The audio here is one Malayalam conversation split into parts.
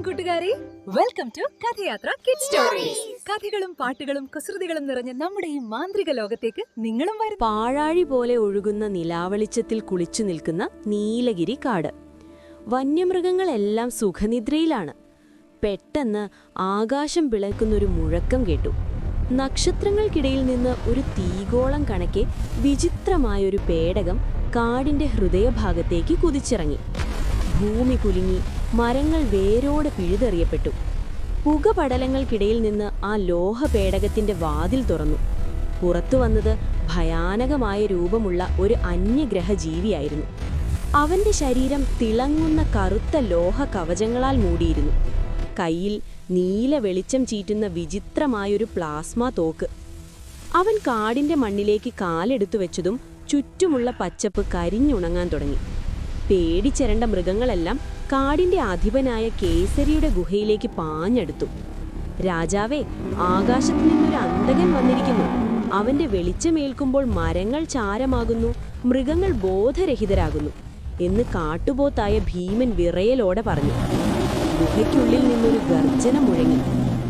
കൂട്ടുകാരെ, വെൽക്കം ടു കഥയാത്ര കിഡ്സ് സ്റ്റോറീസ്. കഥകളും പാട്ടുകളും കുസൃതികളും നിറഞ്ഞ നമ്മുടെ ഈ മാന്ത്രിക ലോകത്തേക്ക് നിങ്ങളും വരും. പാഴാഴി പോലെ ഒഴുകുന്ന നിലാവെളിച്ചത്തിൽ കുളിച്ചു നിൽക്കുന്ന നീലഗിരി കാട്. വന്യമൃഗങ്ങളെല്ലാം സുഖനിദ്രയിലാണ്. പെട്ടെന്ന് ആകാശം പിളക്കുന്നൊരു മുഴക്കം കേട്ടു. നക്ഷത്രങ്ങൾക്കിടയിൽ നിന്ന് ഒരു തീഗോളം കണക്കെ വിചിത്രമായൊരു പേടകം കാടിന്റെ ഹൃദയഭാഗത്തേക്ക് കുതിച്ചിറങ്ങി. ഭൂമി കുലുങ്ങി, മരങ്ങൾ വേരോടെ പിഴുതെറിയപ്പെട്ടു. പുകപടലങ്ങൾക്കിടയിൽ നിന്ന് ആ ലോഹപേടകത്തിന്റെ വാതിൽ തുറന്നു. പുറത്തു വന്നത് ഭയാനകമായ രൂപമുള്ള ഒരു അന്യഗ്രഹ ജീവിയായിരുന്നു. അവന്റെ ശരീരം തിളങ്ങുന്ന കറുത്ത ലോഹ കവചങ്ങളാൽ മൂടിയിരുന്നു. കയ്യിൽ നീല വെളിച്ചം ചീറ്റുന്ന വിചിത്രമായൊരു പ്ലാസ്മ തോക്ക്. അവൻ കാടിന്റെ മണ്ണിലേക്ക് കാലെടുത്തു വെച്ചതും ചുറ്റുമുള്ള പച്ചപ്പ് കരിഞ്ഞുണങ്ങാൻ തുടങ്ങി. പേടിച്ചിരണ്ട മൃഗങ്ങളെല്ലാം കാടിന്റെ അധിപനായ കേസരിയുടെ ഗുഹയിലേക്ക് പാഞ്ഞെടുത്തു. രാജാവേ, ആകാശത്തു നിന്നൊരു അന്തകൻ വന്നിരിക്കുന്നു. അവന്റെ വെളിച്ചമേൽക്കുമ്പോൾ മരങ്ങൾ ചാരമാകുന്നു, മൃഗങ്ങൾ ബോധരഹിതരാകുന്നു എന്ന് കാട്ടുപോത്തായ ഭീമൻ വിറയലോടെ പറഞ്ഞു. ഗുഹയ്ക്കുള്ളിൽ നിന്നൊരു ഗർജന മുഴങ്ങി.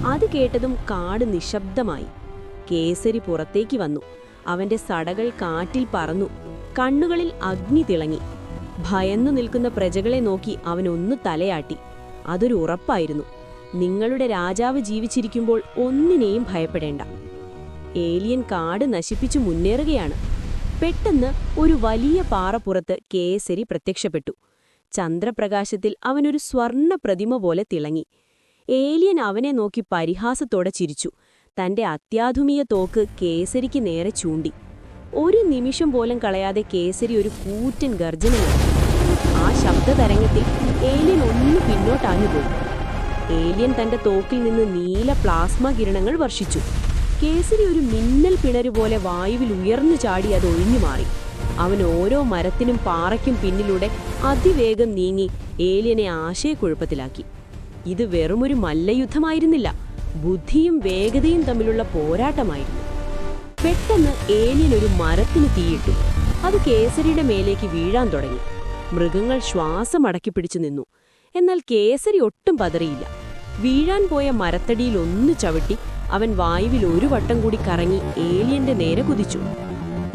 അത് കേട്ടതും കാട് നിശബ്ദമായി. കേസരി പുറത്തേക്ക് വന്നു. അവന്റെ സടകൾ കാറ്റിൽ പറന്നു. കണ്ണുകളിൽ അഗ്നി തിളങ്ങി. ഭയന്നു നിൽക്കുന്ന പ്രജകളെ നോക്കി അവൻ ഒന്ന് തലയാട്ടി. അതൊരു ഉറപ്പായിരുന്നു. നിങ്ങളുടെ രാജാവ് ജീവിച്ചിരിക്കുമ്പോൾ ഒന്നിനെയും ഭയപ്പെടേണ്ട. ഏലിയൻ കാട് നശിപ്പിച്ചു മുന്നേറുകയാണ്. പെട്ടെന്ന് ഒരു വലിയ പാറപ്പുറത്ത് കേസരി പ്രത്യക്ഷപ്പെട്ടു. ചന്ദ്രപ്രകാശത്തിൽ അവനൊരു സ്വർണ്ണ പ്രതിമ പോലെ തിളങ്ങി. ഏലിയൻ അവനെ നോക്കി പരിഹാസത്തോടെ ചിരിച്ചു. തന്റെ അത്യാധുനിക തോക്ക് കേസരിക്ക് നേരെ ചൂണ്ടി. ഒരു നിമിഷം പോലും കളയാതെ കേസരി ഒരു കൂറ്റൻ ഗർജന നടത്തി. ആ ശബ്ദതരംഗത്തിൽ ഏലിയൻ ഒന്ന് പിന്നോട്ടാഞ്ഞുപോയി. ഏലിയൻ തന്റെ തോക്കിൽ നിന്ന് നീല പ്ലാസ്മ കിരണങ്ങൾ വർഷിച്ചു. കേസരി ഒരു മിന്നൽ പിണരുപോലെ വായുവിൽ ഉയർന്നു ചാടി അത് ഒഴിഞ്ഞു മാറി. അവൻ ഓരോ മരത്തിനും പാറയ്ക്കും പിന്നിലൂടെ അതിവേഗം നീങ്ങി ഏലിയനെ ആശയക്കുഴപ്പത്തിലാക്കി. ഇത് വെറുമൊരു മല്ലയുദ്ധമായിരുന്നില്ല, ബുദ്ധിയും വേഗതയും തമ്മിലുള്ള പോരാട്ടമായിരുന്നു. പെട്ടെന്ന് ഏലിയൻ ഒരു മരത്തിന് തീയിട്ടു. അത് കേസരിയുടെ മേലേക്ക് വീഴാൻ തുടങ്ങി. മൃഗങ്ങൾ ശ്വാസം അടക്കിപ്പിടിച്ചു നിന്നു. എന്നാൽ കേസരി ഒട്ടും പതറിയില്ല. വീഴാൻ പോയ മരത്തടിയിൽ ഒന്ന് ചവിട്ടി അവൻ വായുവിൽ ഒരു വട്ടം കൂടി കറങ്ങി ഏലിയന്റെ നേരെ കുതിച്ചു.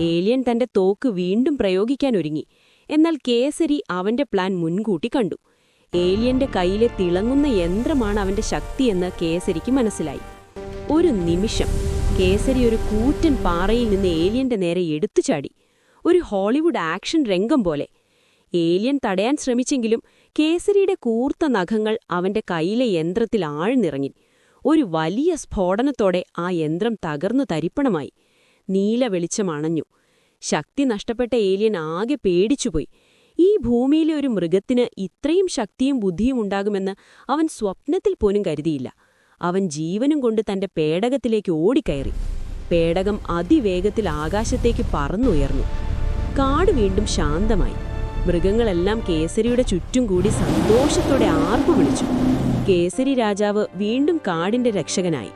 ഏലിയൻ തന്റെ തോക്ക് വീണ്ടും പ്രയോഗിക്കാൻ ഒരുങ്ങി. എന്നാൽ കേസരി അവന്റെ പ്ലാൻ മുൻകൂട്ടി കണ്ടു. ഏലിയന്റെ കയ്യിലെ തിളങ്ങുന്ന യന്ത്രമാണ് അവന്റെ ശക്തിയെന്ന് കേസരിക്ക് മനസ്സിലായി. ഒരു നിമിഷം കേസരി ഒരു കൂറ്റൻ പാറയിൽ നിന്ന് ഏലിയന്റെ നേരെ എടുത്തു ചാടി. ഒരു ഹോളിവുഡ് ആക്ഷൻ രംഗം പോലെ. ഏലിയൻ തടയാൻ ശ്രമിച്ചെങ്കിലും കേസരിയുടെ കൂർത്ത നഖങ്ങൾ അവന്റെ കയ്യിലെ യന്ത്രത്തിൽ ആഴ്ന്നിറങ്ങി. ഒരു വലിയ സ്ഫോടനത്തോടെ ആ യന്ത്രം തകർന്നു തരിപ്പണമായി. നീല വെളിച്ചമണഞ്ഞു. ശക്തി നഷ്ടപ്പെട്ട ഏലിയൻ ആകെ പേടിച്ചുപോയി. ഈ ഭൂമിയിലെ ഒരു മൃഗത്തിന് ഇത്രയും ശക്തിയും ബുദ്ധിയും ഉണ്ടാകുമെന്ന് അവൻ സ്വപ്നത്തിൽ പോലും കരുതിയില്ല. അവൻ ജീവനും കൊണ്ട് തന്റെ പേടകത്തിലേക്ക് ഓടിക്കയറി. പേടകം അതിവേഗത്തിൽ ആകാശത്തേക്ക് പറന്നുയർന്നു. കാട് വീണ്ടും ശാന്തമായി. മൃഗങ്ങളെല്ലാം കേസരിയുടെ ചുറ്റും കൂടി സന്തോഷത്തോടെ ആർപ്പു വിളിച്ചു. കേസരി രാജാവ് വീണ്ടും കാടിന്റെ രക്ഷകനായി.